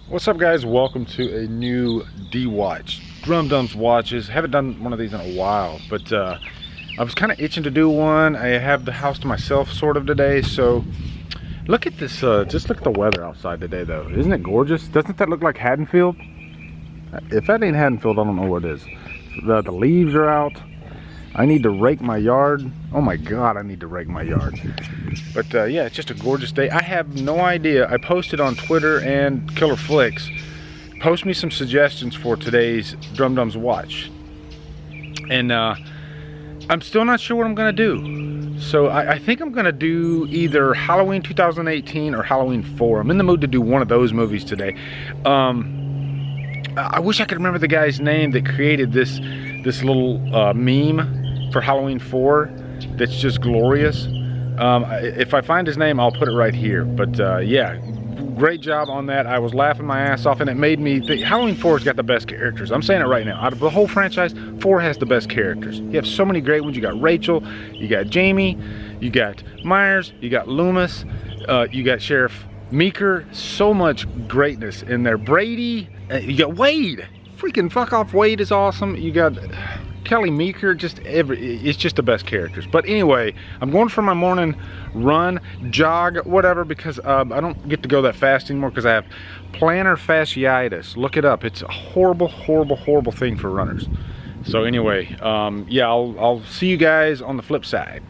What's up, guys? Welcome to a new DWatch Drumdums Watches. Haven't done one of these in a while, but I was kind of itching to do one. I have the house to myself sort of today, so look at this. Just look at the weather outside today, though. Isn't it gorgeous? Doesn't that look like Haddonfield? If that ain't Haddonfield, I don't know what is. The leaves are out. I need to rake my yard. Oh my God, I need to rake my yard. But yeah, it's just a gorgeous day. I have no idea. I posted on Twitter and Killer Flicks. Post me some suggestions for today's Drumdums Watch. And I'm still not sure what I'm gonna do. So I think I'm gonna do either Halloween 2018 or Halloween 4. I'm in the mood to do one of those movies today. I wish I could remember the guy's name that created this little meme for Halloween 4 that's just glorious. If I find his name, I'll put it right here. But yeah, great job on that. I was laughing my ass off, and it made me think Halloween 4's got the best characters. I'm saying it right now. Out of the whole franchise, 4 has the best characters. You have so many great ones. You got Rachel, you got Jamie, you got Myers, you got Loomis, you got Sheriff Meeker. So much greatness in there. Brady, you got Wade. Freaking fuck off, Wade is awesome. You got Kelly Meeker, it's just the best characters. But anyway, I'm going for my morning run, jog, whatever, because I don't get to go that fast anymore because I have plantar fasciitis. Look it up. It's a horrible, horrible, horrible thing for runners. So anyway, yeah, I'll see you guys on the flip side.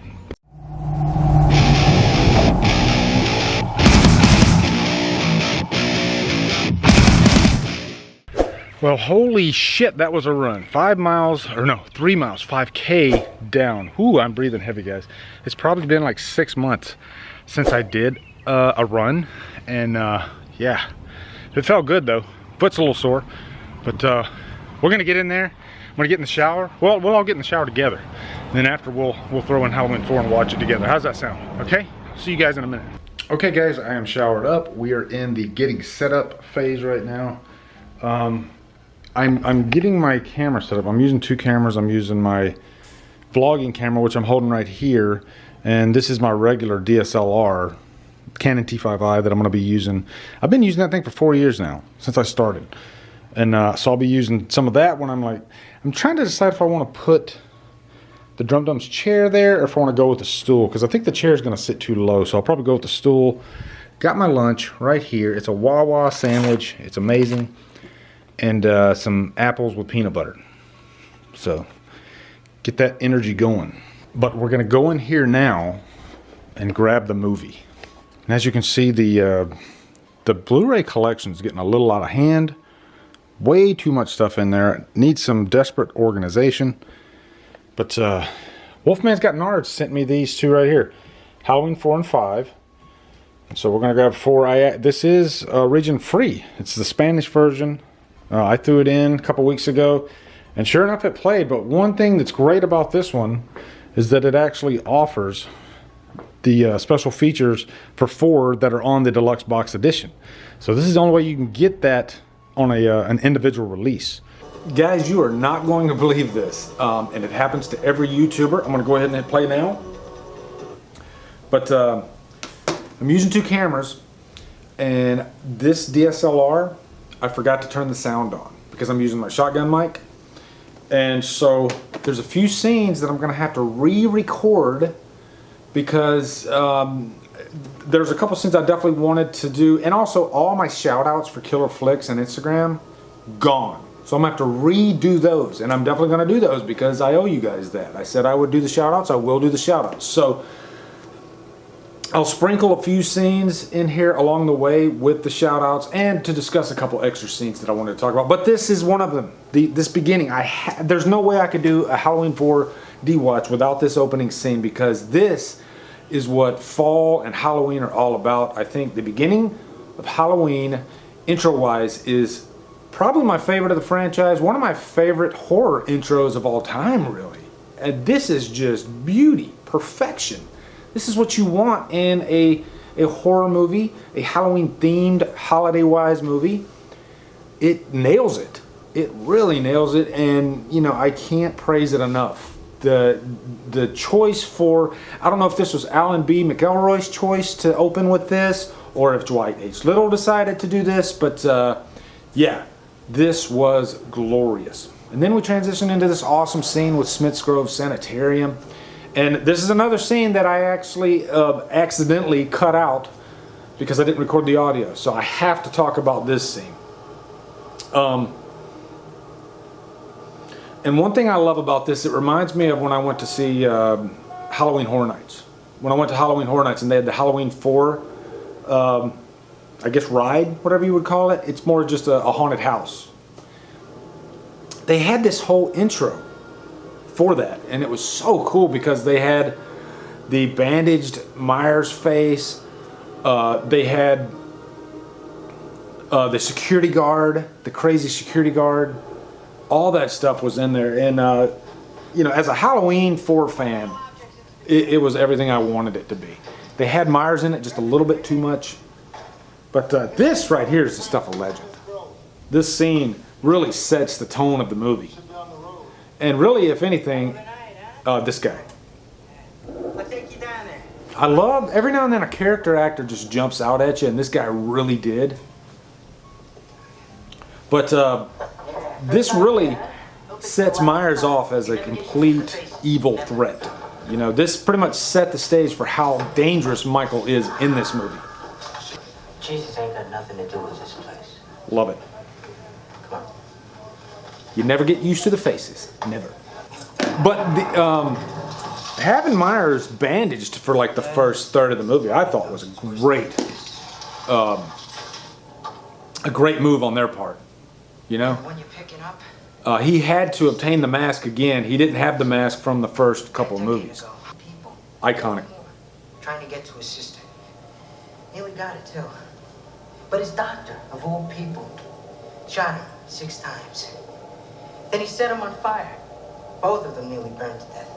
Well, holy shit, that was a run. 5 miles, or no, 3 miles, 5K down. Ooh, I'm breathing heavy, guys. It's probably been like 6 months since I did a run. And yeah, it felt good though. Foot's a little sore, but we're gonna get in there. I'm gonna get in the shower. Well, we'll all get in the shower together. And then after we'll throw in Halloween 4 and watch it together. How's that sound? Okay, see you guys in a minute. Okay guys, I am showered up. We are in the getting set up phase right now. I'm getting my camera set up. I'm using 2 cameras. I'm using my vlogging camera, which I'm holding right here, and this is my regular DSLR Canon T5i that I'm going to be using. I've been using that thing for 4 years now, since I started, and so I'll be using some of that when I'm trying to decide if I want to put the Drumdums chair there or if I want to go with the stool, because I think the chair is going to sit too low, so I'll probably go with the stool. Got my lunch right here. It's a Wawa sandwich. It's amazing. And some apples with peanut butter. So get that energy going. But we're gonna go in here now and grab the movie. And as you can see, the Blu-ray collection is getting a little out of hand. Way too much stuff in there. Needs some desperate organization. But Wolfman's Got Nards sent me these 2 right here, Halloween 4 and 5. And so we're gonna grab 4. This is region free. It's the Spanish version. I threw it in a couple weeks ago, and sure enough it played. But one thing that's great about this one is that it actually offers the special features for 4 that are on the deluxe box edition. So this is the only way you can get that on an individual release. Guys, you are not going to believe this, and it happens to every YouTuber. I'm going to go ahead and hit play now. But I'm using 2 cameras, and this DSLR, I forgot to turn the sound on because I'm using my shotgun mic. And so there's a few scenes that I'm going to have to re-record because there's a couple scenes I definitely wanted to do. And also all my shout-outs for Killer Flicks and Instagram, gone. So I'm going to have to redo those. And I'm definitely going to do those because I owe you guys that. I said I would do the shout-outs. I will do the shout-outs. So I'll sprinkle a few scenes in here along the way with the shout-outs and to discuss a couple extra scenes that I wanted to talk about. But this is one of them. This beginning, there's no way I could do a Halloween 4 DWatch without this opening scene, because this is what fall and Halloween are all about. I think the beginning of Halloween, intro-wise, is probably my favorite of the franchise. One of my favorite horror intros of all time, really. And this is just beauty, perfection. This is what you want in a horror movie, a Halloween-themed, holiday-wise movie. It nails it. It really nails it, and you know, I can't praise it enough. The choice for, I don't know if this was Alan B. McElroy's choice to open with this, or if Dwight H. Little decided to do this, but yeah, this was glorious. And then we transitioned into this awesome scene with Smith's Grove Sanitarium. And this is another scene that I actually accidentally cut out because I didn't record the audio. So I have to talk about this scene. And one thing I love about this, it reminds me of when I went to see Halloween Horror Nights. When I went to Halloween Horror Nights and they had the Halloween 4, I guess ride, whatever you would call it. It's more just a haunted house. They had this whole intro for that, and it was so cool because they had the bandaged Myers face. They had the security guard, the crazy security guard. All that stuff was in there, and you know, as a Halloween 4 fan, it was everything I wanted it to be. They had Myers in it just a little bit too much, but this right here is the stuff of legend. This scene really sets the tone of the movie, and really, if anything, this guy. I love every now and then a character actor just jumps out at you, and this guy really did. But this really sets Myers off as a complete evil threat. You know, this pretty much set the stage for how dangerous Michael is in this movie. Jesus ain't got nothing to do with this place. Love it. Come on. You never get used to the faces. Never. But the, having Myers bandaged for like the first third of the movie, I thought was a great move on their part. You know? When you pick it up, he had to obtain the mask again. He didn't have the mask from the first couple of movies. Iconic. Trying to get to his sister. Nearly got it too. But his doctor, of all people, shot him 6 times. Then he set him on fire. Both of them nearly burned to death.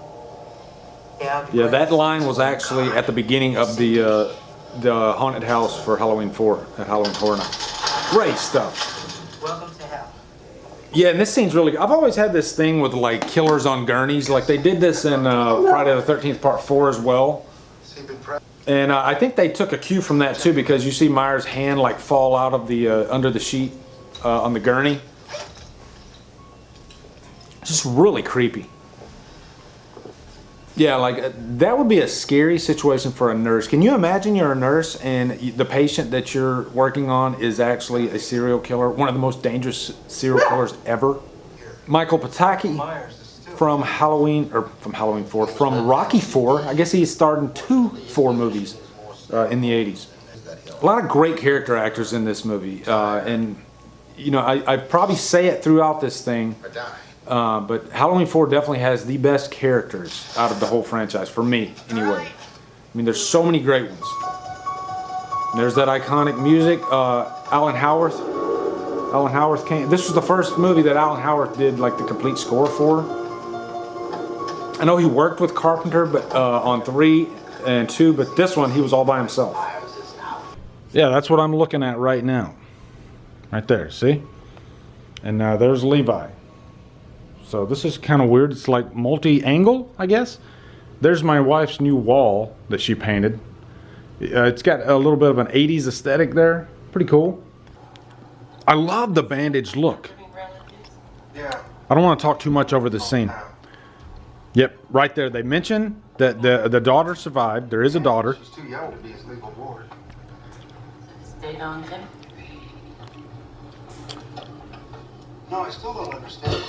Yeah, that line was actually at the beginning of the haunted house for Halloween 4 at Halloween Horror Nights. Great stuff. Welcome to hell. Yeah, and this scene's really good. I've always had this thing with like killers on gurneys. Like they did this in Friday the 13th Part 4 as well. And I think they took a cue from that too, because you see Myers' hand like fall out of the under the sheet on the gurney. Just really creepy. Yeah, like that would be a scary situation for a nurse. Can you imagine you're a nurse and the patient that you're working on is actually a serial killer, one of the most dangerous serial killers ever? Michael Pataki from Halloween 4, from Rocky 4. I guess he starred in 2 4 movies in the 80s. A lot of great character actors in this movie, and you know I probably say it throughout this thing. But Halloween 4 definitely has the best characters out of the whole franchise, for me, anyway. I mean, there's so many great ones. There's that iconic music. Alan Howarth. Alan Howarth came. This was the first movie that Alan Howarth did like the complete score for. I know he worked with Carpenter, but on 3 and 2, but this one he was all by himself. Yeah, that's what I'm looking at right now. Right there, see? And there's Levi. So this is kind of weird. It's like multi-angle, I guess. There's my wife's new wall that she painted. It's got a little bit of an 80s aesthetic there. Pretty cool. I love the bandaged look. I don't want to talk too much over this scene. Yep, right there. They mention that the daughter survived. There is a daughter. She's too young to be his legal ward. Stayed on him? No, I still don't understand.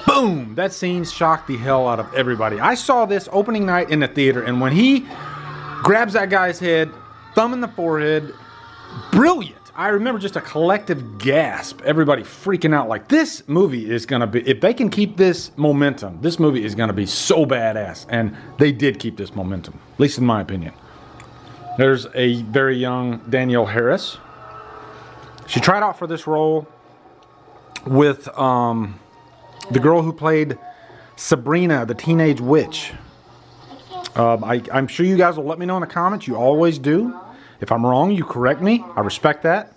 Boom! That scene shocked the hell out of everybody. I saw this opening night in the theater, and when he grabs that guy's head, thumb in the forehead, brilliant. I remember just a collective gasp. Everybody freaking out like this movie is going to be, if they can keep this momentum, this movie is going to be so badass. And they did keep this momentum, at least in my opinion. There's a very young Danielle Harris. She tried out for this role with the girl who played Sabrina, the teenage witch. I'm sure you guys will let me know in the comments. You always do. If I'm wrong, you correct me. I respect that.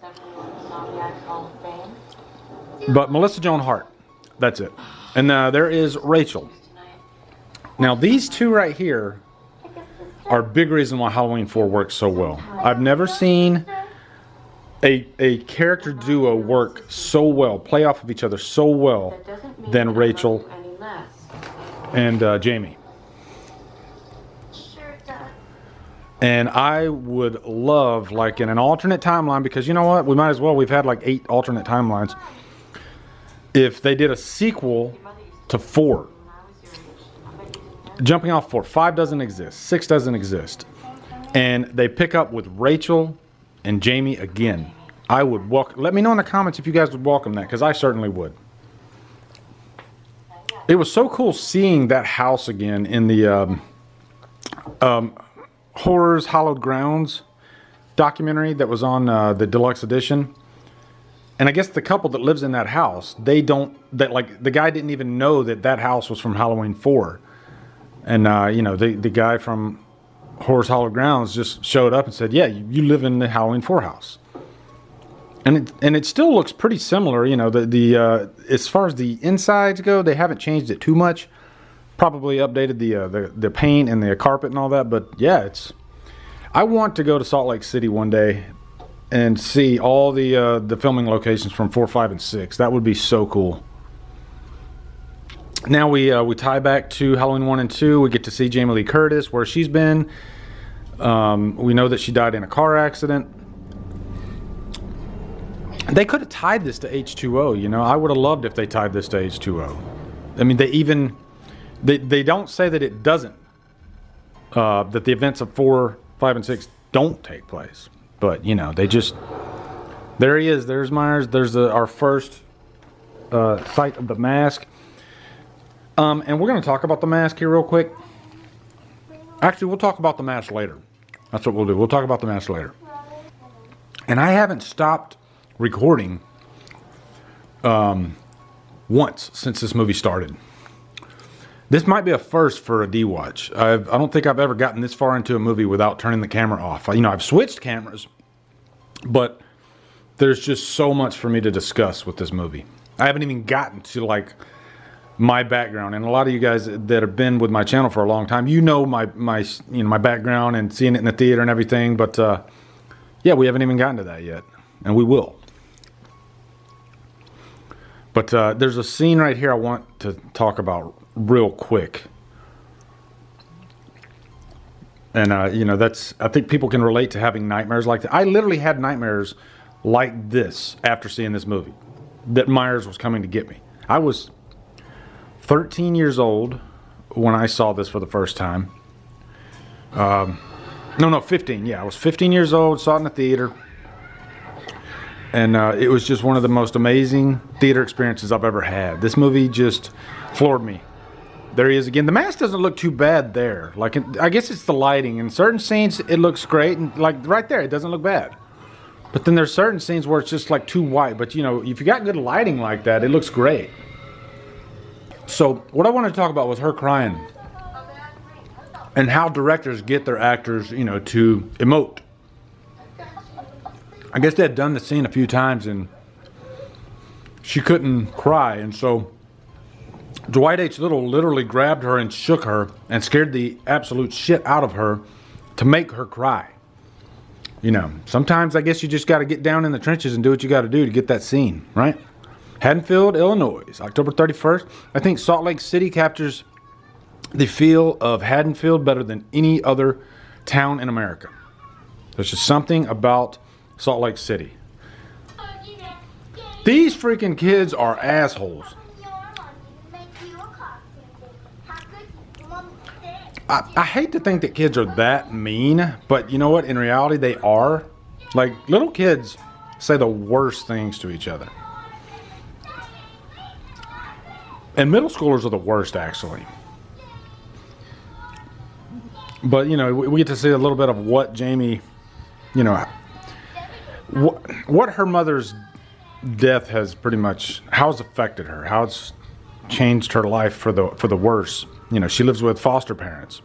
But Melissa Joan Hart, that's it. And there is Rachel. Now these two right here are a big reason why Halloween 4 works so well. I've never seen a character duo work so well, play off of each other so well than Rachel and Jamie. And I would love, like, in an alternate timeline, because you know what? We might as well. We've had like 8 alternate timelines. If they did a sequel to 4, jumping off 4, 5 doesn't exist, 6 doesn't exist, and they pick up with Rachel and Jamie again, I would welcome. Let me know in the comments if you guys would welcome that, because I certainly would. It was so cool seeing that house again in the Horrors Hallowed Grounds documentary that was on the deluxe edition. And I guess the couple that lives in that house, the guy didn't even know that house was from Halloween 4. And you know, the guy from Horrors Hallowed Grounds just showed up and said, yeah, you live in the Halloween 4 house. And it still looks pretty similar, you know, as far as the insides go, they haven't changed it too much. Probably updated the paint and the carpet and all that, but yeah, I want to go to Salt Lake City one day and see all the filming locations from 4, 5, and 6. That would be so cool. Now we tie back to Halloween 1 and 2. We get to see Jamie Lee Curtis, where she's been. We know that she died in a car accident. They could have tied this to H2O, you know. I would have loved if they tied this to H2O. I mean, they don't say that it doesn't, that the events of 4, 5, and 6 don't take place. But, you know, there he is. There's Myers. There's our first sight of the mask. And we're going to talk about the mask here real quick. Actually, we'll talk about the mask later. That's what we'll do. We'll talk about the mask later. And I haven't stopped recording once since this movie started. This might be a first for a DWatch. I don't think I've ever gotten this far into a movie without turning the camera off. You know, I've switched cameras, but there's just so much for me to discuss with this movie. I haven't even gotten to, like, my background, and a lot of you guys that have been with my channel for a long time, you know my background and seeing it in the theater and everything. But yeah, we haven't even gotten to that yet, and we will. But there's a scene right here I want to talk about real quick, and you know, I think people can relate to having nightmares like that. I literally had nightmares like this after seeing this movie, that Myers was coming to get me. I was 13 years old when I saw this for the first time. No, 15. Yeah, I was 15 years old, saw it in the theater. And it was just one of the most amazing theater experiences I've ever had. This movie just floored me. There he is again. The mask doesn't look too bad there. Like, I guess it's the lighting. In certain scenes, it looks great. And like right there, it doesn't look bad. But then there's certain scenes where it's just like too white. But you know, if you got good lighting like that, it looks great. So what I wanted to talk about was her crying, and how directors get their actors, you know, to emote. I guess they had done the scene a few times and she couldn't cry, and so Dwight H. Little literally grabbed her and shook her and scared the absolute shit out of her to make her cry. You know, sometimes I guess you just got to get down in the trenches and do what you got to do to get that scene, right? Haddonfield, Illinois, October 31st. I think Salt Lake City captures the feel of Haddonfield better than any other town in America. There's just something about Salt Lake City. These freaking kids are assholes. I hate to think that kids are that mean, but you know what? In reality, they are. Like, little kids say the worst things to each other. And middle schoolers are the worst, actually. But, you know, we get to see a little bit of what Jamie, you know, what her mother's death has pretty much, how it's affected her, how it's changed her life for the worse. You know, she lives with foster parents.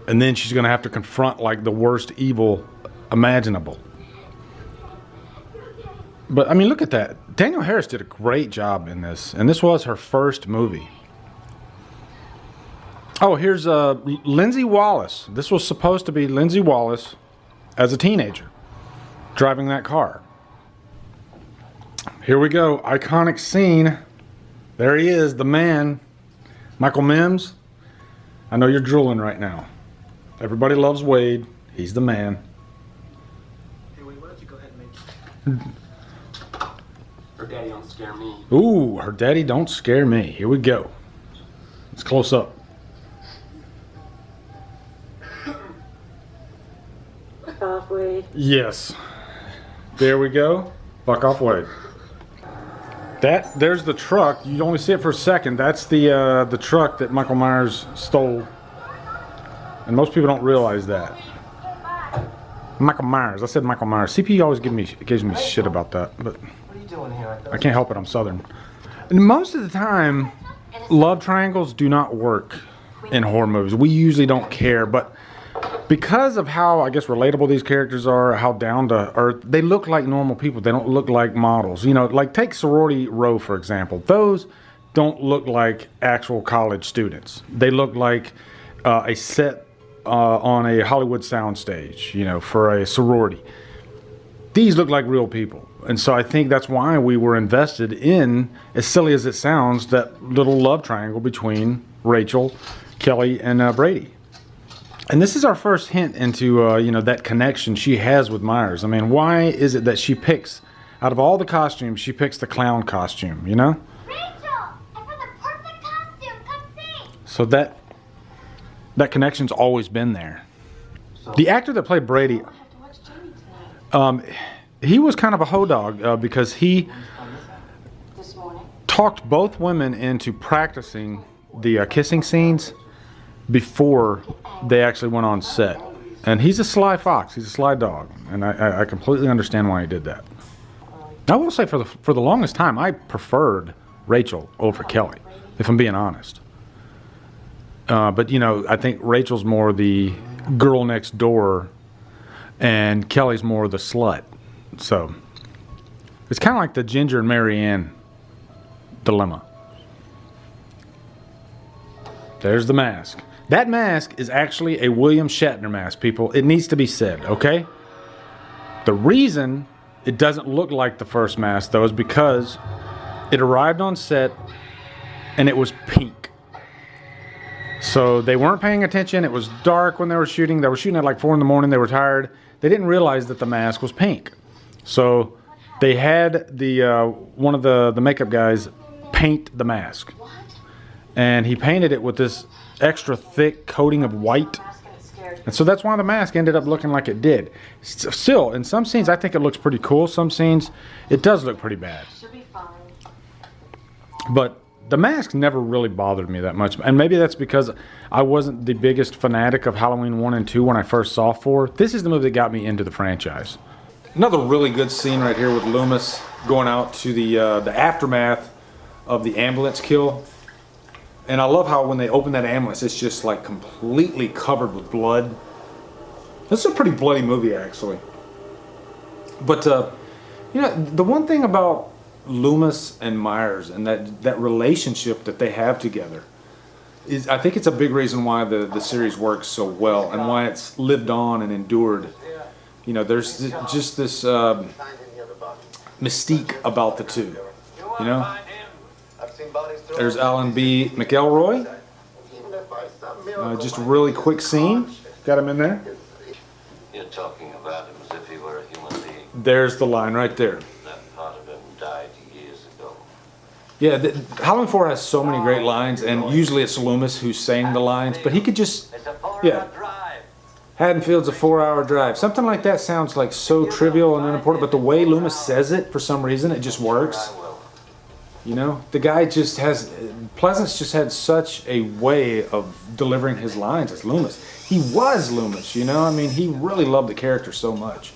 And then she's going to have to confront, like, the worst evil imaginable. But, I mean, look at that. Danielle Harris did a great job in this. And this was her first movie. Oh, here's Lindsay Wallace. This was supposed to be Lindsay Wallace as a teenager. driving that car. Here we go. Iconic scene. There he is, the man. Michael Mims. I know you're drooling right now. Everybody loves Wade. He's the man. Hey, Wade, why don't you go ahead and make... Her daddy don't scare me. Ooh, her daddy don't scare me. Here we go. It's close up. Fuck off, Wade. Yes. There we go. Fuck off, Wade. There's the truck. You only see it for a second. That's the truck that Michael Myers stole. And most people don't realize that. Michael Myers. I said Michael Myers. CP always gives me shit about that, but What are you doing here? I can't help it. I'm Southern. And most of the time, love triangles do not work in horror movies. We usually don't care, but because of how, I guess, relatable these characters are, how down to earth, they look like normal people. They don't look like models. You know, like take Sorority Row, for example. Those don't look like actual college students. They look like a set on a Hollywood soundstage, you know, for a sorority. These look like real people. And so I think that's why we were invested in, as silly as it sounds, that little love triangle between Rachel, Kelly, and Brady. And this is our first hint into, you know, that connection she has with Myers. I mean, why is it that she picks, out of all the costumes, she picks the clown costume, you know? Rachel, I found the perfect costume. Come see. So that connection's always been there. The actor that played Brady, he was kind of a hoe dog because he This morning. talked both women into practicing the kissing scenes before they actually went on set. And he's a sly fox. He's a sly dog. And I completely understand why he did that. I will say for the longest time, I preferred Rachel over Kelly, if I'm being honest. But, you know, I think Rachel's more the girl next door and Kelly's more the slut. So it's kind of like the Ginger and Mary Ann dilemma. There's the mask. That mask is actually a William Shatner mask, people. It needs to be said, okay? The reason it doesn't look like the first mask, though, is because it arrived on set and it was pink. So they weren't paying attention. It was dark when they were shooting. They were shooting at like 4 in the morning. They were tired. They didn't realize that the mask was pink. So they had one of the makeup guys paint the mask. And he painted it with this extra thick coating of white. And so that's why the mask ended up looking like it did. Still, in some scenes, I think it looks pretty cool. Some scenes, it does look pretty bad. She'll be fine. But the mask never really bothered me that much. And maybe that's because I wasn't the biggest fanatic of Halloween 1 and 2 when I first saw 4. This is the movie that got me into the franchise. Another really good scene right here with Loomis going out to the aftermath of the ambulance kill. And I love how when they open that ambulance, it's just like completely covered with blood. This is a pretty bloody movie, actually. But, you know, the one thing about Loomis and Myers and that relationship that they have together is, I think it's a big reason why the series works so well and why it's lived on and endured. You know, there's just this mystique about the two, you know? There's Alan B. McElroy. Just a really quick scene. Got him in there. You're talking about him as if he were a human being. There's the line right there. That part of him died years ago. Yeah, Halloween 4 has so many great lines, and usually it's Loomis who's saying the lines, but he could just, It's a 4-hour yeah. drive. Haddonfield's a 4-hour drive. Something like that sounds like so trivial and unimportant, but the way Loomis says it, for some reason, it just works. You know, the guy just has, Pleasance just had such a way of delivering his lines as Loomis. He was Loomis, you know, I mean, he really loved the character so much.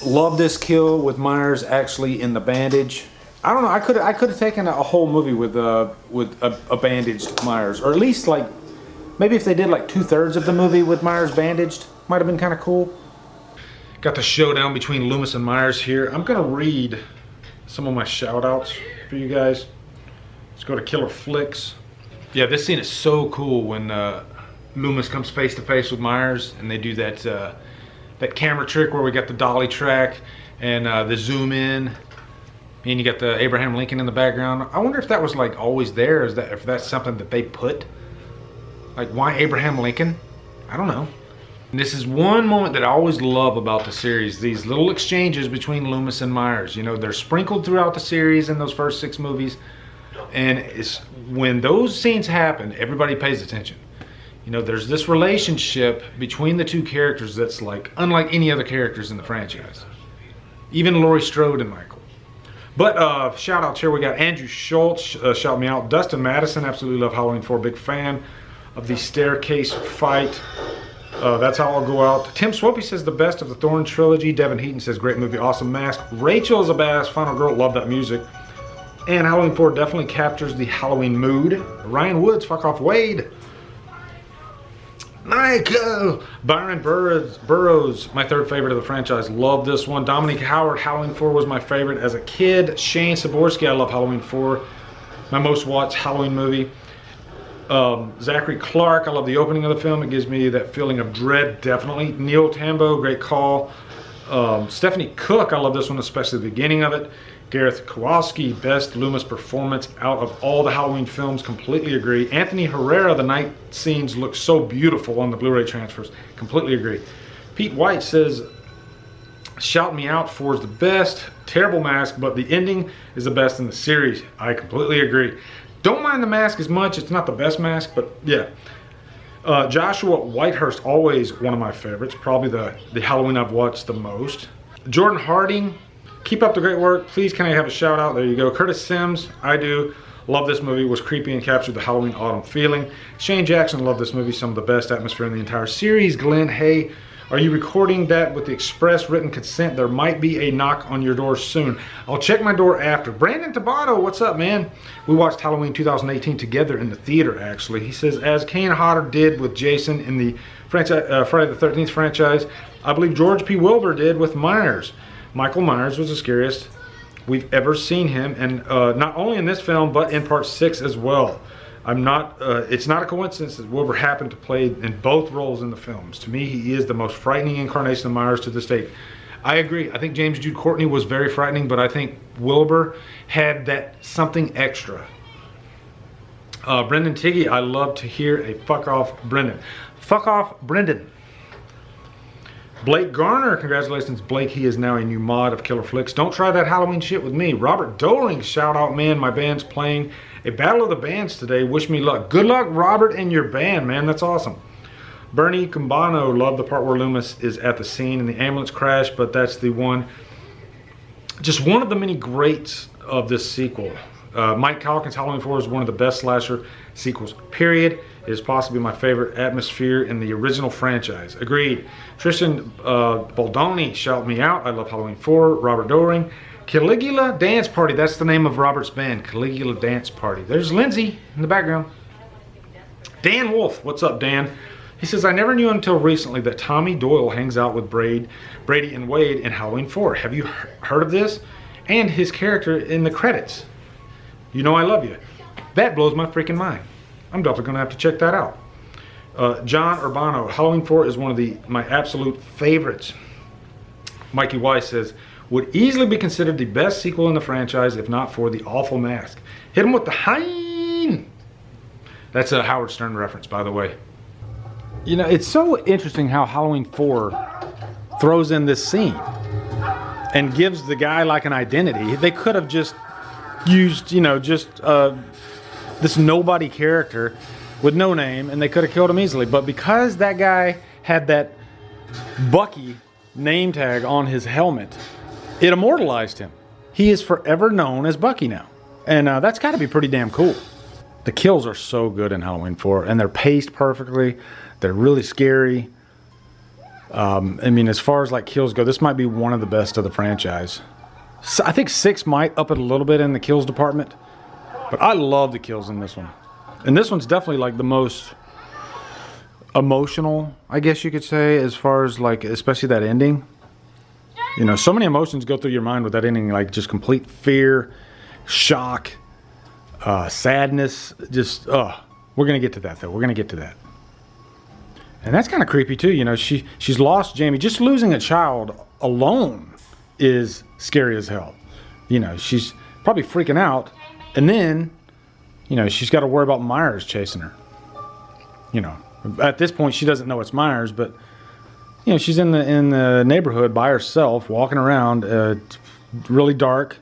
Love this kill with Myers actually in the bandage. I don't know, I could have taken a whole movie with a bandaged Myers, or at least like, maybe if they did like 2/3 of the movie with Myers bandaged, might have been kind of cool. Got the showdown between Loomis and Myers here. I'm gonna read some of my shout outs for you guys. Let's go to Killer Flicks. Yeah, this scene is so cool when Loomis comes face to face with Myers and they do that that camera trick where we got the dolly track and the zoom in, and you got the Abraham Lincoln in the background. I wonder if that was like always there, if that's something that they put. Like, why Abraham Lincoln? I don't know. And this is one moment that I always love about the series, these little exchanges between Loomis and Myers. You know, they're sprinkled throughout the series in those first 6 movies. And it's when those scenes happen, everybody pays attention. You know, there's this relationship between the two characters that's like unlike any other characters in the franchise. Even Laurie Strode and Michael. But shout outs here, we got Andrew Schultz, shout me out. Dustin Madison, absolutely love Halloween 4, big fan of the staircase fight. That's how I'll go out. Tim Swopey says the best of the Thorn trilogy. Devin Heaton says great movie, awesome mask. Rachel is a badass, final girl, love that music. And Halloween 4 definitely captures the Halloween mood. Ryan Woods, fuck off Wade. Michael! Byron Burroughs, my 3rd favorite of the franchise. Love this one. Dominique Howard, Halloween 4 was my favorite as a kid. Shane Saborski, I love Halloween 4. My most watched Halloween movie. Zachary Clark, I love the opening of the film. It gives me that feeling of dread, definitely. Neil Tambo, great call. Stephanie Cook, I love this one, especially the beginning of it. Gareth Kowalski, best Loomis performance out of all the Halloween films, completely agree. Anthony Herrera, the night scenes look so beautiful on the Blu-ray transfers, completely agree. Pete White says, shout me out, 4 is the best. Terrible mask, but the ending is the best in the series. I completely agree. Don't mind the mask as much. It's not the best mask, but yeah. Joshua Whitehurst, always one of my favorites. Probably the Halloween I've watched the most. Jordan Harding, keep up the great work. Please, can I have a shout out? There you go. Curtis Sims, I do. Love this movie. Was creepy and captured the Halloween autumn feeling. Shane Jackson, love this movie. Some of the best atmosphere in the entire series. Glenn, hey, are you recording that with the express written consent? There might be a knock on your door soon. I'll check my door after. Brandon Tabato, what's up, man? We watched Halloween 2018 together in the theater, actually. He says, as Kane Hodder did with Jason in the Friday the 13th franchise, I believe George P. Wilbur did with Myers. Michael Myers was the scariest we've ever seen him, and not only in this film, but in part 6 as well. It's not a coincidence that Wilbur happened to play in both roles in the films. To me, he is the most frightening incarnation of Myers to this date. I agree. I think James Jude Courtney was very frightening, but I think Wilbur had that something extra. Brendan Tiggy, I love to hear a fuck off Brendan. Fuck off Brendan. Blake Garner, congratulations Blake, he is now a new mod of Killer Flicks. Don't try that Halloween shit with me. Robert Doling, shout out, man, my band's playing a battle of the bands today. Wish me luck. Good luck, Robert, and your band, man, that's awesome. Bernie Cumbano, love the part where Loomis is at the scene in the ambulance crash, but that's the one, just one of the many greats of this sequel. Mike Calkin's Halloween 4 is one of the best slasher sequels, period. It is possibly my favorite atmosphere in the original franchise. Agreed. Tristan Baldoni, shout me out. I love Halloween 4. Robert Doring. Caligula Dance Party. That's the name of Robert's band. Caligula Dance Party. There's Lindsay in the background. Dan Wolf. What's up, Dan? He says, I never knew until recently that Tommy Doyle hangs out with Brady and Wade in Halloween 4. Have you heard of this? And his character in the credits. You know I love you. That blows my freaking mind. I'm definitely going to have to check that out. John Urbano, Halloween 4 is one of my absolute favorites. Mikey Weiss says, would easily be considered the best sequel in the franchise if not for the awful mask. Hit him with the hein. That's a Howard Stern reference, by the way. You know, it's so interesting how Halloween 4 throws in this scene and gives the guy like an identity. They could have just used, you know, just this nobody character with no name, and they could have killed him easily. But because that guy had that Bucky name tag on his helmet, it immortalized him. He is forever known as Bucky now. And that's got to be pretty damn cool. The kills are so good in Halloween 4, and they're paced perfectly. They're really scary. I mean, as far as like kills go, this might be one of the best of the franchise. So I think 6 might up it a little bit in the kills department. But I love the kills in this one. And this one's definitely like the most emotional, I guess you could say, as far as like, especially that ending. You know, so many emotions go through your mind with that ending, like just complete fear, shock, sadness, just, we're going to get to that though. We're going to get to that. And that's kind of creepy too. You know, she's lost Jamie. Just losing a child alone is scary as hell. You know, she's probably freaking out. And then, you know, she's got to worry about Myers chasing her. You know, at this point she doesn't know it's Myers, but you know, she's in the neighborhood by herself, walking around. It's really dark,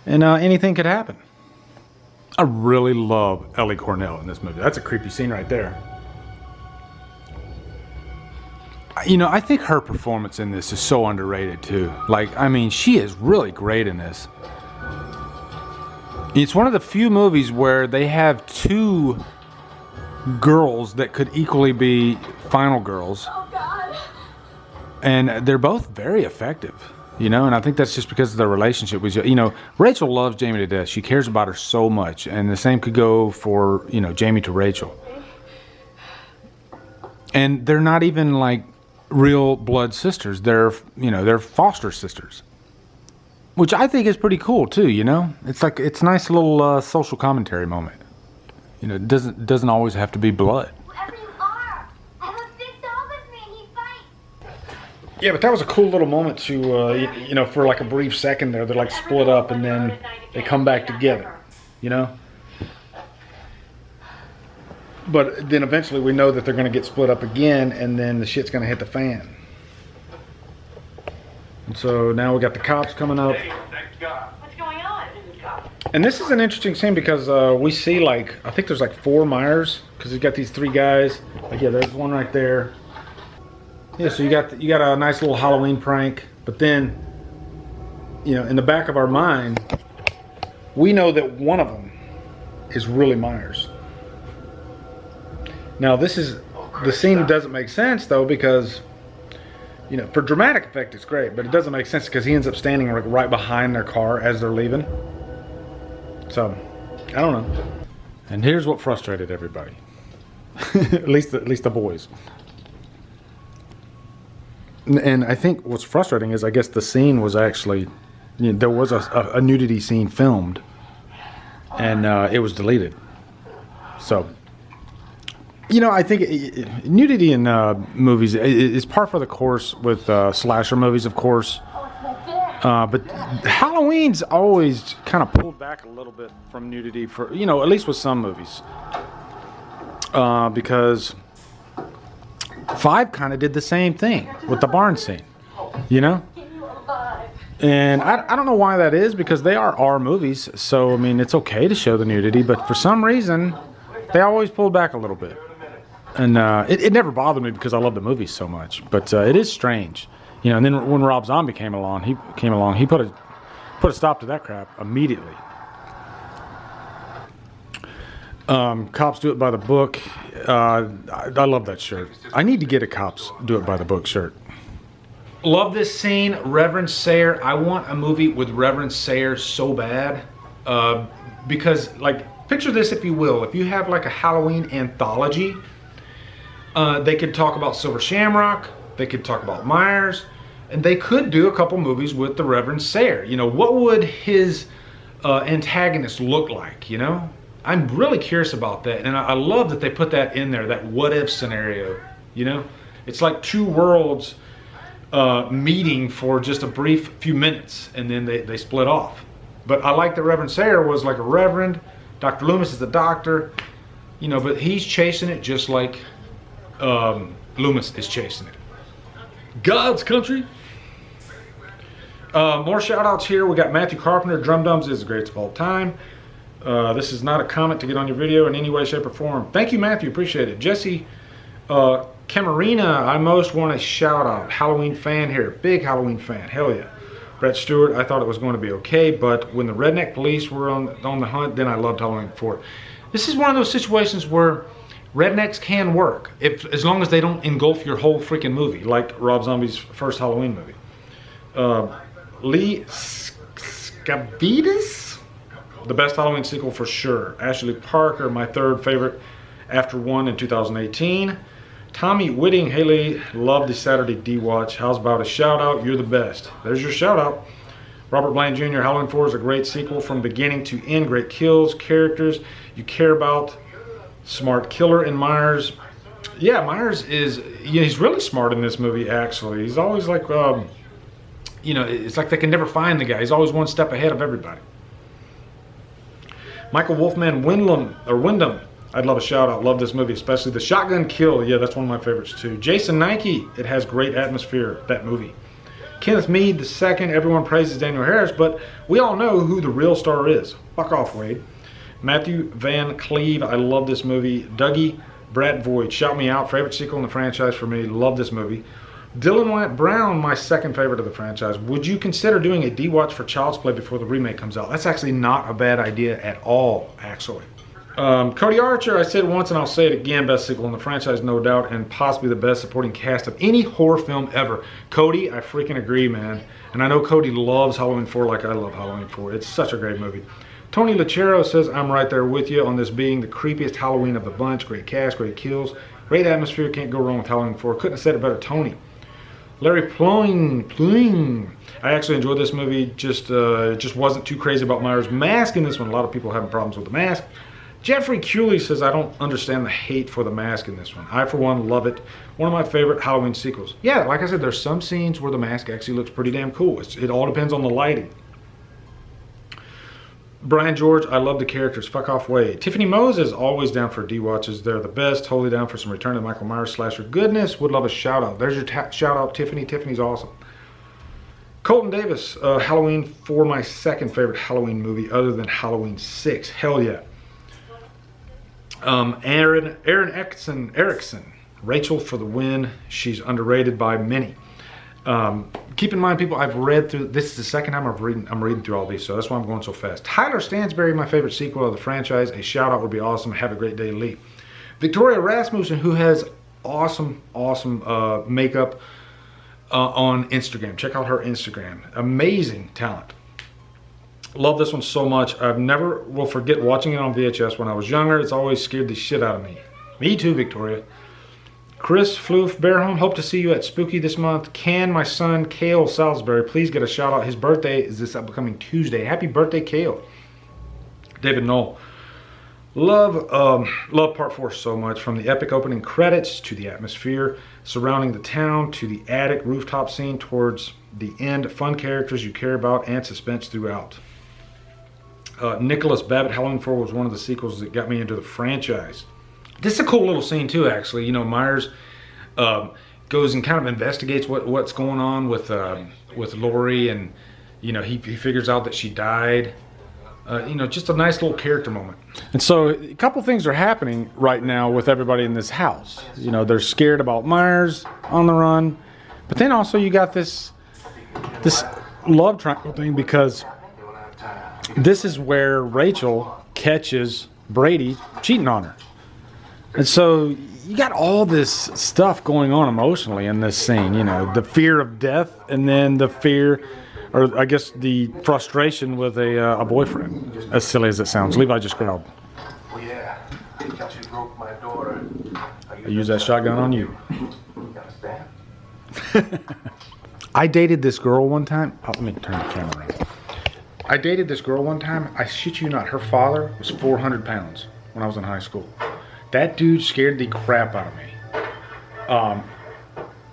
and anything could happen. I really love Ellie Cornell in this movie. That's a creepy scene right there. You know, I think her performance in this is so underrated too. Like, I mean, she is really great in this. It's one of the few movies where they have two girls that could equally be final girls. Oh, God. And they're both very effective, you know, and I think that's just because of their relationship with, you know, Rachel loves Jamie to death. She cares about her so much, and the same could go for, you know, Jamie to Rachel. And they're not even like real blood sisters. They're, you know, they're foster sisters, which I think is pretty cool too, you know. It's like, it's a nice little social commentary moment. You know, it doesn't always have to be blood. Whoever you are, I have a big dog with me and he fights. Yeah, but that was a cool little moment to, you know, for like a brief second there, they're like split up and then they come back together, you know? But then eventually we know that they're going to get split up again, and then the shit's going to hit the fan. And so now we got the cops coming up. What's going on? And this is an interesting scene because we see like, I think there's like 4 Myers, because he's got these 3 guys. Like, yeah, there's one right there. Yeah, so you got a nice little Halloween prank, but then, you know, in the back of our mind, we know that one of them is really Myers. Now the scene doesn't make sense though, because, you know, for dramatic effect it's great, but it doesn't make sense because he ends up standing like right behind their car as they're leaving. So, I don't know. And here's what frustrated everybody. at least the boys. And I think what's frustrating is, I guess the scene was actually, you know, there was a nudity scene filmed, and it was deleted. So, you know, I think nudity in movies is par for the course with slasher movies, of course. But Halloween's always kind of pulled back a little bit from nudity for, you know, at least with some movies. Because 5 kind of did the same thing with the barn scene, you know? And I don't know why that is, because they are R movies. So, I mean, it's okay to show the nudity, but for some reason, they always pulled back a little bit. And it never bothered me because I love the movie so much. But it is strange. You know, and then when Rob Zombie came along, he put a stop to that crap immediately. Cops do it by the book. I love that shirt. I need to get a Cops do it by the book shirt. Love this scene, Reverend Sayre. I want a movie with Reverend Sayre so bad, because, like, picture this if you will. If you have like a Halloween anthology, they could talk about Silver Shamrock. They could talk about Myers, and they could do a couple movies with the Reverend Sayre. You know, what would his antagonist look like, you know? I'm really curious about that, and I love that they put that in there, that what-if scenario, you know? It's like 2 worlds meeting for just a brief few minutes, and then they split off. But I like that Reverend Sayre was like a reverend, Dr. Loomis is the doctor, you know, but he's chasing it just like Loomis is chasing it. God's country. More shout outs here. We got Matthew Carpenter. Drumdums is the greatest of all time. This is not a comment to get on your video in any way, shape, or form. Thank you, Matthew. Appreciate it. Jesse Camarina, I most want a shout out. Halloween fan here. Big Halloween fan. Hell yeah. Brett Stewart, I thought it was going to be okay, but when the redneck police were on the hunt, then I loved Halloween 4. This is one of those situations where rednecks can work, as long as they don't engulf your whole freaking movie, like Rob Zombie's first Halloween movie. Lee Skavidas, the best Halloween sequel for sure. Ashley Parker, my 3rd favorite after 1 in 2018. Tommy Whitting, Haley, love the Saturday DWatch. How's about a shout out? You're the best. There's your shout out. Robert Blaine Jr., Halloween 4 is a great sequel from beginning to end. Great kills, characters you care about. Smart killer in Myers. yeah, Myers is, he's really smart in this movie, actually. He's always like, it's like they can never find the guy. He's always one step ahead of everybody. Michael Wolfman Wyndham, I'd love a shout out. Love this movie, especially the shotgun kill. Yeah, that's one of my favorites too. Jason Nike, it has great atmosphere, that movie. Kenneth Mead II, everyone praises Daniel Harris, but we all know who the real star is. Fuck off, Wade. Matthew Van Cleve, I love this movie. Dougie Bradvoyd, Shout Me Out, favorite sequel in the franchise for me. Love this movie. Dylan White Brown, my second favorite of the franchise. Would you consider doing a DWatch for Child's Play before the remake comes out? That's actually not a bad idea at all, actually. Cody Archer, I said it once and I'll say it again, best sequel in the franchise, no doubt, and possibly the best supporting cast of any horror film ever. Cody, I freaking agree, man. And I know Cody loves Halloween 4 like I love Halloween 4. It's such a great movie. Tony Lachero says, I'm right there with you on this being the creepiest Halloween of the bunch. Great cast, great kills, great atmosphere. Can't go wrong with Halloween 4. Couldn't have said it better, Tony. Larry Ploing. I actually enjoyed this movie. Just wasn't too crazy about Myers' mask in this one. A lot of people having problems with the mask. Jeffrey Cooley says, I don't understand the hate for the mask in this one. I, for one, love it. One of my favorite Halloween sequels. Yeah, like I said, there's some scenes where the mask actually looks pretty damn cool. It all depends on the lighting. Brian George, I love the characters. Fuck off, Wade. Tiffany Moses, always down for DWatches. They're the best. Totally down for some Return to Michael Myers slasher goodness. Would love a shout out. There's your shout out, Tiffany. Tiffany's awesome. Colton Davis, Halloween 4, my second favorite Halloween movie other than Halloween 6. Hell yeah. Aaron Erickson, Rachel for the win. She's underrated by many. Keep in mind, people, I've read through, this is the second time I'm reading through all these, so that's why I'm going so fast. Tyler Stansberry, my favorite sequel of the franchise. A shout out would be awesome. Have a great day, Lee. Victoria Rasmussen, who has awesome makeup on Instagram. Check out her Instagram. Amazing talent. Love this one so much. I've never will forget watching it on VHS when I was younger. It's always scared the shit out of me. Me too, Victoria. Chris Floof Bearhome, hope to see you at Spooky this month. Can my son, Kale Salisbury, please get a shout out? His birthday is this upcoming Tuesday. Happy birthday, Kale. David Knoll. Love part 4 so much. From the epic opening credits to the atmosphere surrounding the town to the attic rooftop scene towards the end. Fun characters you care about and suspense throughout. Nicholas Babbitt, Halloween 4 was one of the sequels that got me into the franchise. This is a cool little scene too, actually. You know, Myers goes and kind of investigates what's going on with Lori, and you know, he figures out that she died. You know, just a nice little character moment. And so a couple things are happening right now with everybody in this house. You know, they're scared about Myers on the run, but then also you got this love triangle thing, because this is where Rachel catches Brady cheating on her. And so you got all this stuff going on emotionally in this scene, you know, the fear of death, and then the fear, or I guess the frustration with a boyfriend, as silly as it sounds. Levi just growled. Oh yeah, because you broke my door. I use that shotgun on you. You understand? I dated this girl one time. Oh, let me turn the camera around. I dated this girl one time. I shit you not. Her father was 400 pounds when I was in high school. That dude scared the crap out of me.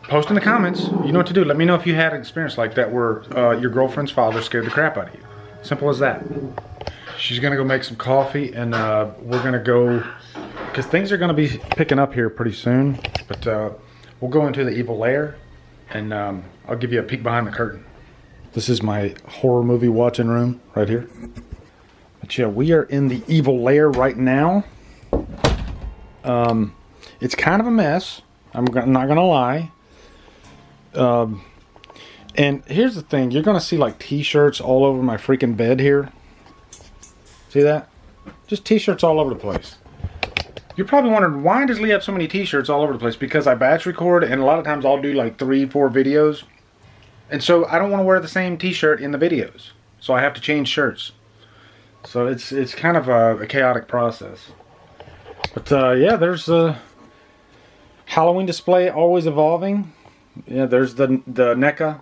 Post in the comments. You know what to do. Let me know if you had an experience like that where your girlfriend's father scared the crap out of you. Simple as that. She's going to go make some coffee, and we're going to go, because things are going to be picking up here pretty soon. But we'll go into the evil lair, and I'll give you a peek behind the curtain. This is my horror movie watching room right here. But yeah, we are in the evil lair right now. It's kind of a mess. I'm not gonna lie. And here's the thing. You're gonna see like t-shirts all over my freaking bed here. See that? Just t-shirts all over the place. You're probably wondering, why does Lee have so many t-shirts all over the place? Because I batch record, and a lot of times I'll do like 3-4 videos. And so I don't want to wear the same t-shirt in the videos. So I have to change shirts. So it's kind of a chaotic process. But yeah, there's the Halloween display, always evolving. Yeah, there's the NECA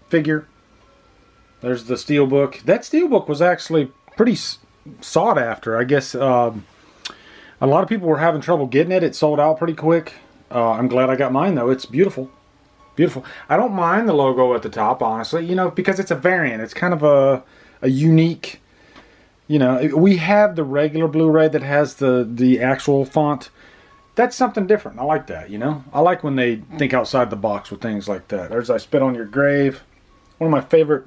figure. There's the steelbook. That steelbook was actually pretty sought after. I guess A lot of people were having trouble getting it. It sold out pretty quick. I'm glad I got mine though. It's beautiful. Beautiful. I don't mind the logo at the top, honestly, you know, because it's a variant. It's kind of a unique, you know, we have the regular Blu-ray that has the actual font. That's something different. I like that, you know. I like when they think outside the box with things like that. There's I Spit on Your Grave. One of my favorite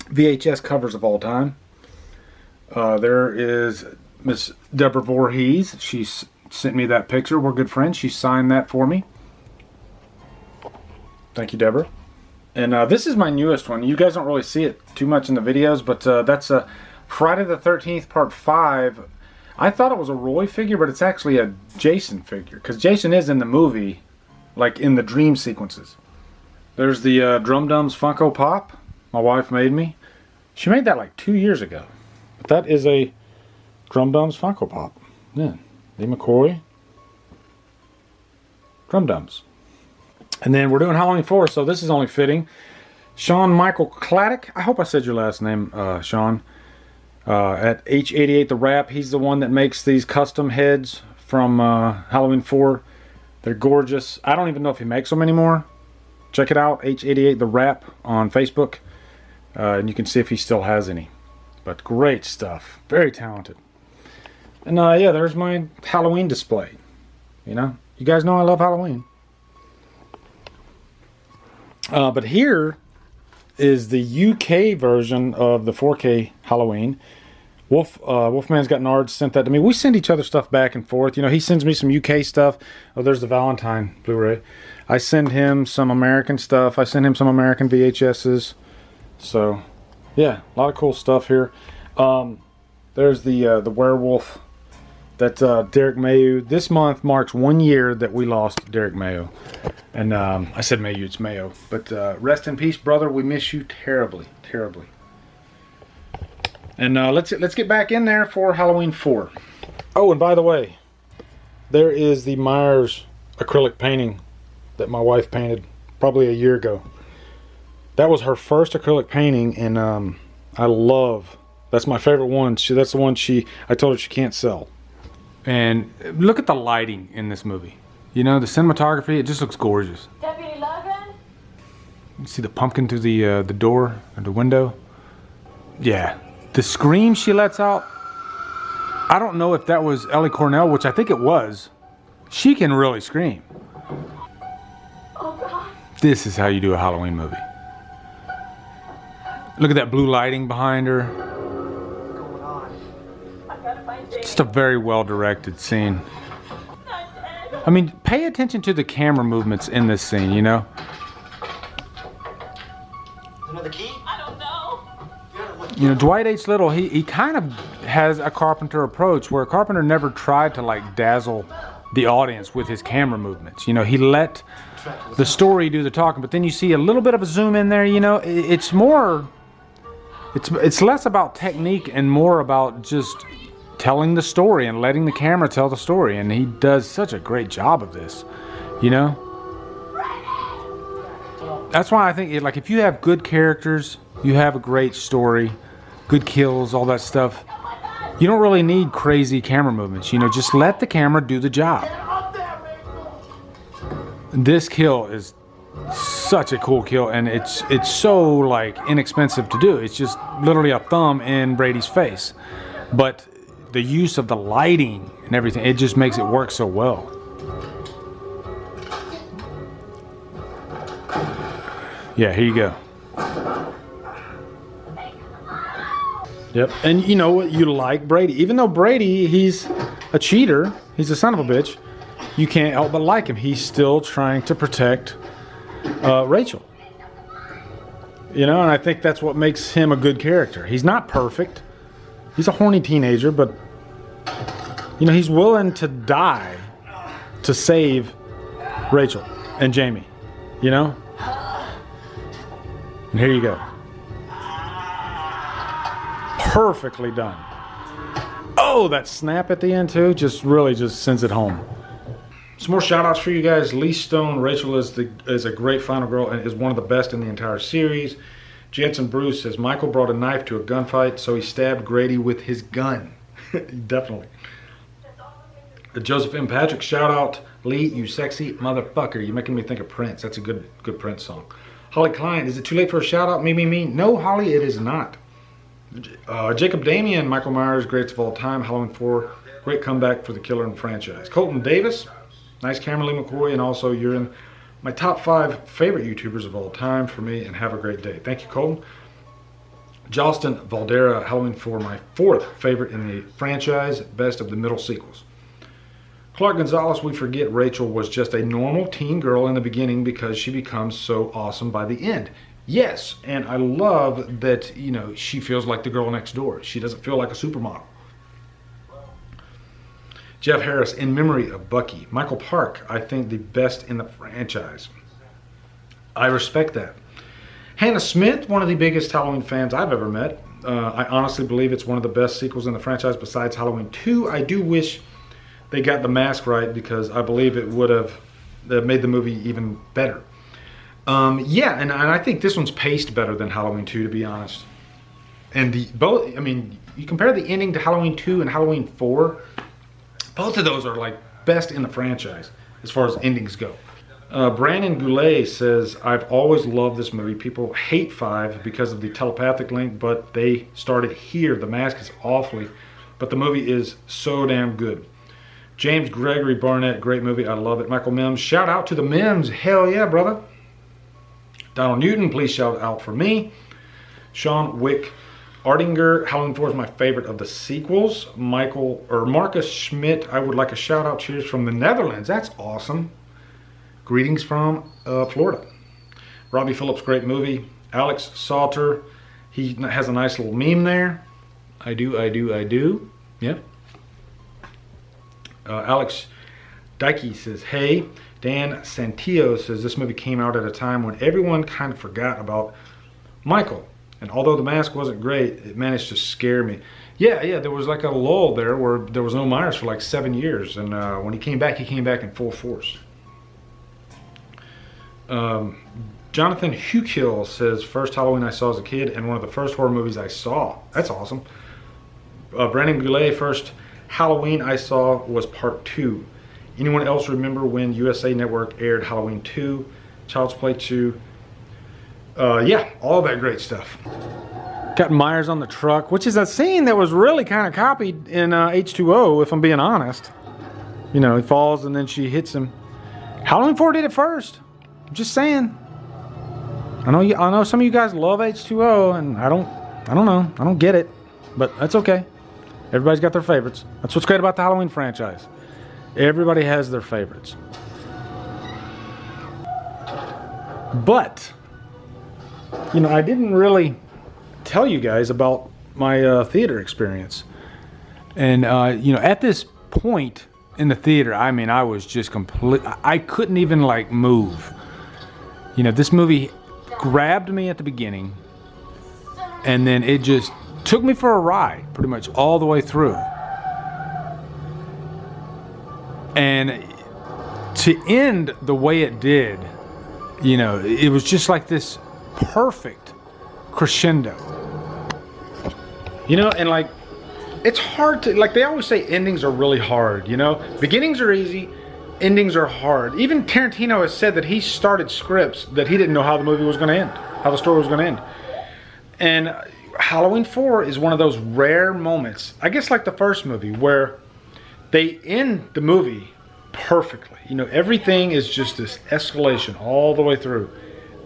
VHS covers of all time. There is Miss Deborah Voorhees. She sent me that picture. We're good friends. She signed that for me. Thank you, Deborah. And this is my newest one. You guys don't really see it too much in the videos, but that's Friday the 13th Part 5. I thought it was a Roy figure, but it's actually a Jason figure. Because Jason is in the movie, like in the dream sequences. There's the Drumdums Funko Pop my wife made me. She made that like 2 years ago. But that is a Drumdums Funko Pop. Yeah. The McCoy. Drumdums. And then we're doing Halloween 4, so this is only fitting. Sean Michael Claddock. I hope I said your last name, Sean. At H88 The Wrap. He's the one that makes these custom heads from Halloween 4. They're gorgeous. I don't even know if he makes them anymore. Check it out, H88 The Wrap on Facebook. And you can see if he still has any. But great stuff. Very talented. And yeah, there's my Halloween display. You know, you guys know I love Halloween. But here is the UK version of the 4K Halloween. Wolfman's Got Nards sent that to me. We send each other stuff back and forth. You know, he sends me some UK stuff. Oh, there's the Valentine Blu-ray. I send him some American stuff. I send him some American VHSs. So, yeah, a lot of cool stuff here. There's the werewolf. That's Derek Mayo. This month marks 1 year that we lost Derek Mayo. And I said Mayo, it's Mayo. But rest in peace, brother. We miss you terribly, terribly. And let's get back in there for Halloween 4. Oh, and by the way, there is the Myers acrylic painting that my wife painted probably a year ago. That was her first acrylic painting, and I love. That's my favorite one. That's the one I told her she can't sell. And look at the lighting in this movie. You know, the cinematography, it just looks gorgeous. Deputy Logan? You see the pumpkin through the door or the window? Yeah. The scream she lets out, I don't know if that was Ellie Cornell, which I think it was. She can really scream. Oh, God. This is how you do a Halloween movie. Look at that blue lighting behind her. Going on? I gotta find Jamie. Just a very well-directed scene. I mean, pay attention to the camera movements in this scene, you know? Another key? I don't know. You know, Dwight H. Little, he kind of has a Carpenter approach where Carpenter never tried to like dazzle the audience with his camera movements. You know, he let the story do the talking, but then you see a little bit of a zoom in there, you know? It's more, it's less about technique and more about just telling the story and letting the camera tell the story, and he does such a great job of this, you know. That's why I think like if you have good characters, you have a great story, good kills, all that stuff, you don't really need crazy camera movements, you know. Just let the camera do the job. This kill is such a cool kill, and it's so like inexpensive to do. It's just literally a thumb in Brady's face, but the use of the lighting and everything, it just makes it work so well. Yeah, here you go. Yep, and you know what, you like Brady. Even though Brady, he's a cheater, he's a son of a bitch, you can't help but like him. He's still trying to protect Rachel. You know, and I think that's what makes him a good character. He's not perfect. He's a horny teenager, but you know, he's willing to die to save Rachel and Jamie, you know? And here you go. Perfectly done. Oh, that snap at the end too, just really just sends it home. Some more shout outs for you guys. Lee Stone, Rachel is a great final girl and is one of the best in the entire series. Jensen Bruce says, Michael brought a knife to a gunfight, so he stabbed Grady with his gun. Definitely. Joseph M. Patrick, shout out Lee, you sexy motherfucker. You're making me think of Prince. That's a good Prince song. Holly Klein, is it too late for a shout out? Me. No, Holly, it is not. Jacob Damian, Michael Myers, greats of all time. Halloween 4, great comeback for the killer in franchise. Colton Davis, nice camera, Lee McCoy, and also you're in my top 5 favorite YouTubers of all time for me, and have a great day. Thank you, Colton. Jolston Valdera, Halloween 4, my 4th favorite in the franchise, best of the middle sequels. Clark Gonzalez, we forget Rachel was just a normal teen girl in the beginning because she becomes so awesome by the end. Yes, and I love that, you know, she feels like the girl next door. She doesn't feel like a supermodel. Jeff Harris, in memory of Bucky. Michael Park, I think the best in the franchise. I respect that. Hannah Smith, one of the biggest Halloween fans I've ever met. I honestly believe it's one of the best sequels in the franchise besides Halloween 2. I do wish they got the mask right because I believe it would have made the movie even better. Yeah, and I think this one's paced better than Halloween 2, to be honest. And both, I mean, you compare the ending to Halloween 2 and Halloween 4, both of those are like best in the franchise as far as endings go. Brandon Goulet says, I've always loved this movie. People hate 5 because of the telepathic link, but they started here. The mask is awfully, but the movie is so damn good. James Gregory Barnett, great movie. I love it. Michael Mims, shout out to the Mims. Hell yeah, brother. Donald Newton, please shout out for me. Sean Wick Ardinger, Halloween 4 is my favorite of the sequels. Marcus Schmidt, I would like a shout out. Cheers from the Netherlands. That's awesome. Greetings from Florida. Robbie Phillips, great movie. Alex Salter, he has a nice little meme there. I do. Yeah. Alex Dikey says, hey. Dan Santillo says, this movie came out at a time when everyone kind of forgot about Michael. And although the mask wasn't great, it managed to scare me. Yeah, there was like a lull there where there was no Myers for like 7 years. And when he came back in full force. Jonathan Hukill says, first Halloween I saw as a kid and one of the first horror movies I saw. That's awesome. Brandon Goulet, first Halloween I saw was part 2. Anyone else remember when USA Network aired Halloween 2, Child's Play 2? Yeah, all that great stuff. Got Myers on the truck, which is a scene that was really kind of copied in H2O, if I'm being honest. You know, he falls and then she hits him. Halloween 4 did it first. I'm just saying. I know some of you guys love H2O, and I don't know. I don't get it, but that's okay. Everybody's got their favorites. That's what's great about the Halloween franchise. Everybody has their favorites. But, you know, I didn't really tell you guys about my theater experience. And, you know, at this point in the theater, I mean, I was just I couldn't even, like, move. You know, this movie grabbed me at the beginning, and then it just took me for a ride, pretty much all the way through. And to end the way it did, you know, it was just like this perfect crescendo. You know, and like, it's hard to, like they always say endings are really hard, you know? Beginnings are easy, endings are hard. Even Tarantino has said that he started scripts that he didn't know how the movie was going to end, how the story was going to end. And Halloween 4 is one of those rare moments, I guess like the first movie, where they end the movie perfectly. You know, everything is just this escalation all the way through.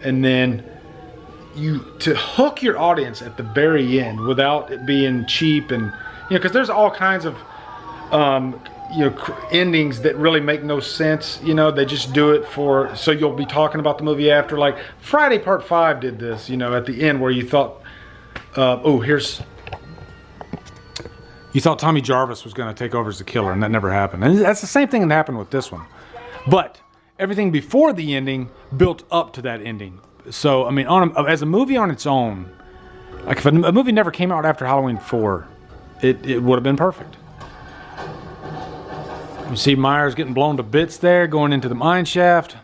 And then to hook your audience at the very end without it being cheap and, you know, because there's all kinds of, you know, endings that really make no sense. You know, they just do it so you'll be talking about the movie after. Like Friday Part 5 did this, you know, at the end where you thought, you thought Tommy Jarvis was going to take over as the killer, and that never happened. And that's the same thing that happened with this one. But everything before the ending built up to that ending. So, I mean, as a movie on its own, like if a movie never came out after Halloween 4, it would have been perfect. You see Myers getting blown to bits there, going into the mine shaft.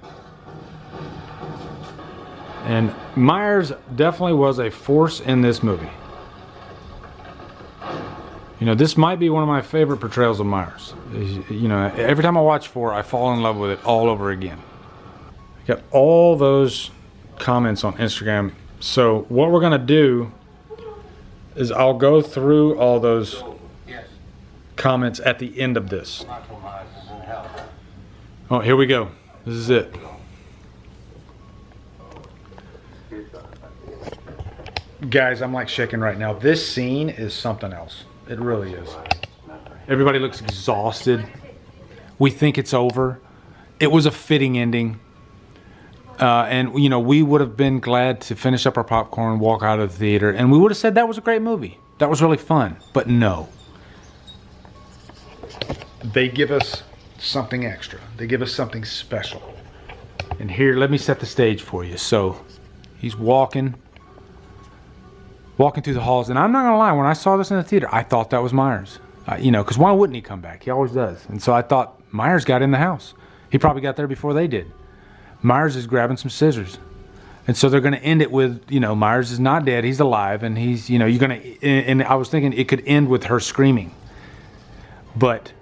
And Myers definitely was a force in this movie. You know, this might be one of my favorite portrayals of Myers. You know, every time I watch 4, I fall in love with it all over again. I got all those comments on Instagram. So what we're gonna do is I'll go through all those comments at the end of this. Oh, here we go. This is it. Guys, I'm like shaking right now. This scene is something else. It really is. Everybody looks exhausted. We think it's over. It was a fitting ending. And, you know, we would have been glad to finish up our popcorn, walk out of the theater, and we would have said that was a great movie. That was really fun. But no. They give us something extra. They give us something special. And here, let me set the stage for you. So, he's walking through the halls. And I'm not going to lie, when I saw this in the theater, I thought that was Myers. You know, because why wouldn't he come back? He always does. And so I thought, Myers got in the house. He probably got there before they did. Myers is grabbing some scissors. And so they're going to end it with, you know, Myers is not dead. He's alive. And he's, you know, you're going to, and I was thinking it could end with her screaming. But,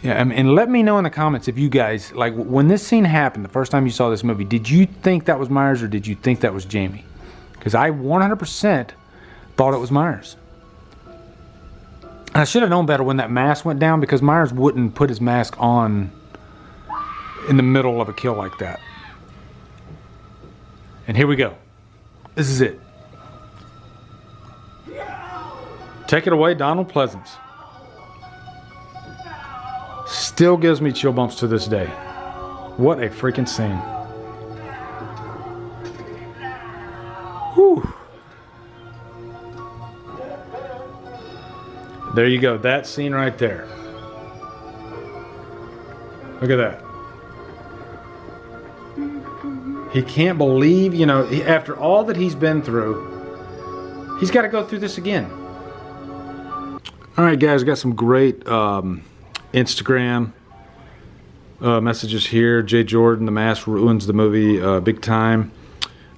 yeah, and let me know in the comments if you guys, like, when this scene happened, the first time you saw this movie, did you think that was Myers or did you think that was Jamie? Because I 100% thought it was Myers. And I should have known better when that mask went down, because Myers wouldn't put his mask on in the middle of a kill like that. And here we go. This is it. Take it away, Donald Pleasance. Still gives me chill bumps to this day. What a freaking scene. Whew. There you go. That scene right there. Look at that. He can't believe, you know, after all that he's been through, he's got to go through this again. All right, guys, got some great Instagram messages here. Jay Jordan, The Mask ruins the movie big time.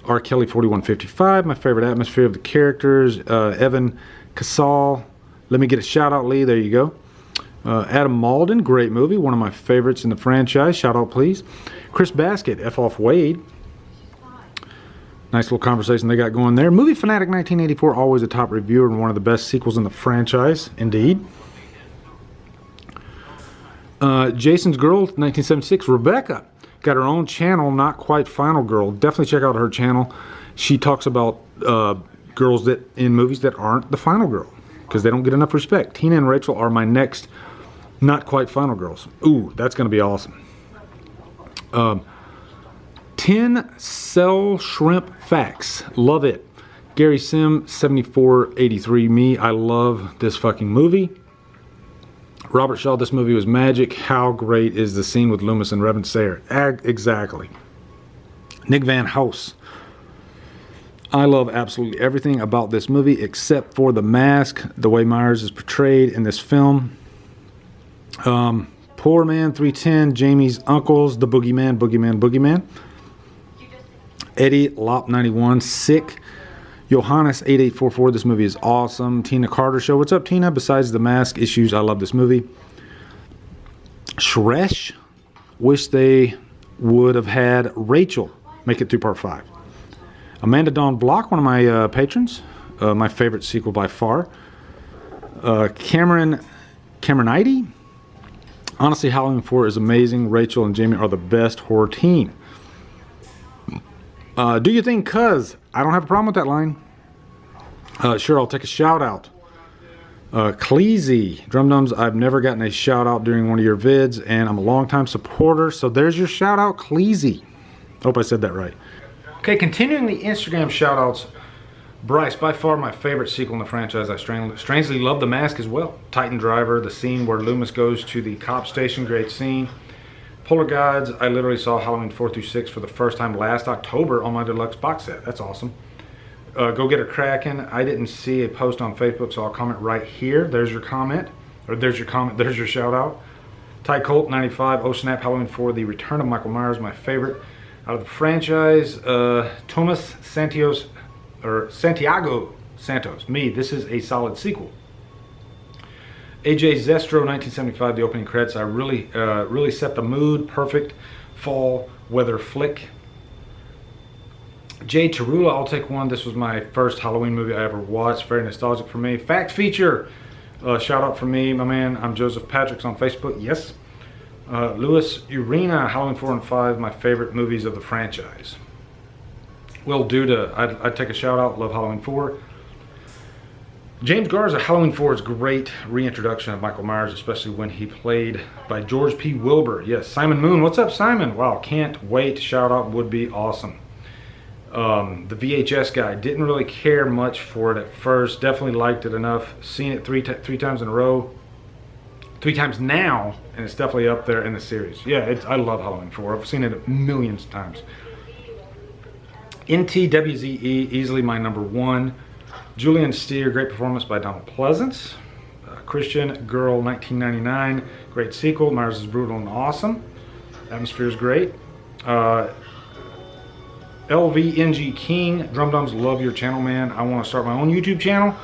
R. Kelly 4155, my favorite atmosphere of the characters. Evan Casal, let me get a shout out, Lee. There you go. Adam Malden, great movie, one of my favorites in the franchise. Shout out, please. Chris Basket, F off Wade. Nice little conversation they got going there. Movie Fanatic 1984, always a top reviewer and one of the best sequels in the franchise, indeed. Jason's Girl, 1976, Rebecca. Got her own channel, Not Quite Final Girl. Definitely check out her channel. She talks about girls that in movies that aren't the final girl, because they don't get enough respect. Tina and Rachel are my next Not Quite Final Girls. Ooh, that's going to be awesome. 10 Cell Shrimp Facts. Love it. Gary Sim, 7483 me. I love this fucking movie. Robert Shaw, this movie was magic. How great is the scene with Loomis and Reverend Sayre? Exactly. Nick Van House. I love absolutely everything about this movie except for the mask, the way Myers is portrayed in this film. Poor Man 310, Jamie's uncles, the Boogeyman, Boogeyman, Boogeyman. Eddie Lop 91, Sick. Johannes 8844, this movie is awesome. Tina Carter Show, what's up, Tina? Besides the mask issues, I love this movie. Shresh, wish they would have had Rachel make it through part 5. Amanda Dawn Block, one of my patrons, my favorite sequel by far. Cameronite, honestly, Halloween 4 is amazing. Rachel and Jamie are the best horror team. Do you think, cuz? I don't have a problem with that line. Sure, I'll take a shout out. Cleasy, Drumdums, I've never gotten a shout out during one of your vids, and I'm a longtime supporter, so there's your shout out, Cleasy. Hope I said that right. Okay, continuing the Instagram shout outs. Bryce, by far my favorite sequel in the franchise. I strangely love The Mask as well. Titan Driver, the scene where Loomis goes to the cop station, great scene. Polar Gods, I literally saw Halloween 4 through 6 for the first time last October on my deluxe box set. That's awesome. Go Get Her Kraken. I didn't see a post on Facebook, so I'll comment right here. There's your comment. Or there's your comment. There's your shout out. Ty Colt 95. Oh Snap, Halloween 4, The Return of Michael Myers, my favorite out of the franchise. Thomas Santiago Santos. Me, this is a solid sequel. AJ Zestro, 1975, the opening credits. I really set the mood. Perfect fall weather flick. Jay Tarula, I'll Take One. This was my first Halloween movie I ever watched. Very nostalgic for me. Fact feature. Shout out from me, my man. I'm Joseph Patrick's on Facebook. Yes. Louis Urena, Halloween 4 and 5, my favorite movies of the franchise. Will Duda, I'd take a shout out. Love Halloween 4. James Garza, Halloween 4 is great reintroduction of Michael Myers, especially when he played by George P. Wilbur. Yes. Simon Moon, what's up, Simon? Wow, can't wait. Shout out, would be awesome. The VHS guy, didn't really care much for it at first. Definitely liked it enough. Seen it three times in a row. 3 times now, and it's definitely up there in the series. Yeah, I love Halloween 4. I've seen it millions of times. NTWZE, easily my number 1. Julian Steer, great performance by Donald Pleasance. Christian Girl, 1999, great sequel. Myers is brutal and awesome. Atmosphere is great. LVNG King, Drumdums, love your channel, man. I want to start my own YouTube channel.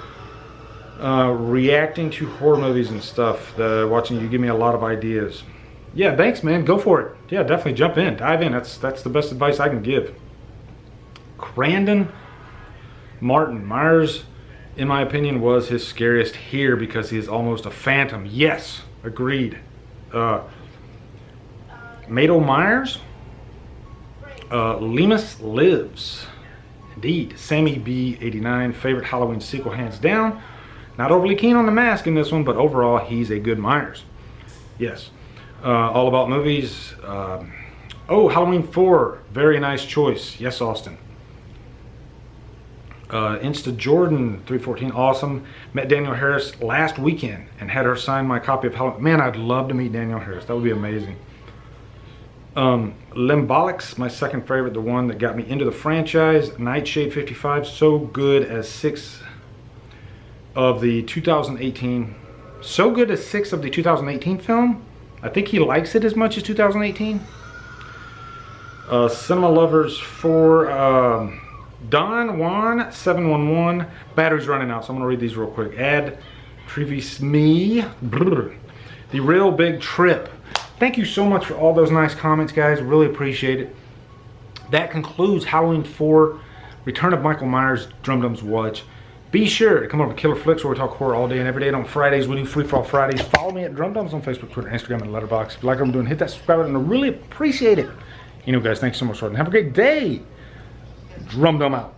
Reacting to horror movies and stuff. Watching you give me a lot of ideas. Yeah, thanks, man. Go for it. Yeah, definitely jump in, dive in. That's the best advice I can give. Crandon Martin, Myers, in my opinion, was his scariest here because he is almost a phantom. Yes, agreed. Mato Myers, Lemus Lives. Indeed. Sammy B89, favorite Halloween sequel, hands down. Not overly keen on the mask in this one, but overall, he's a good Myers. Yes. All About Movies. Oh, Halloween 4, very nice choice. Yes, Austin. Insta Jordan 314, awesome. Met Danielle Harris last weekend and had her sign my copy of Halloween. Man, I'd love to meet Danielle Harris. That would be amazing. Limbolics, my second favorite, the one that got me into the franchise. Nightshade 55, so good as 6 of the 2018. So good as 6 of the 2018 film. I think he likes it as much as 2018. Cinema Lovers 4. Don Juan 711. Battery's running out, so I'm gonna read these real quick. Ad Trevis Me. The Real Big Trip. Thank you so much for all those nice comments, guys. Really appreciate it. That concludes Halloween 4, Return of Michael Myers, Drumdums Watch. Be sure to come over to Killer Flicks, where we talk horror all day and every day. And on Fridays, we do Free For All Fridays. Follow me at Drumdums on Facebook, Twitter, Instagram, and Letterboxd. If you like what I'm doing, hit that subscribe button. I really appreciate it. You know, guys, thanks so much for it. And have a great day. Drumdum out.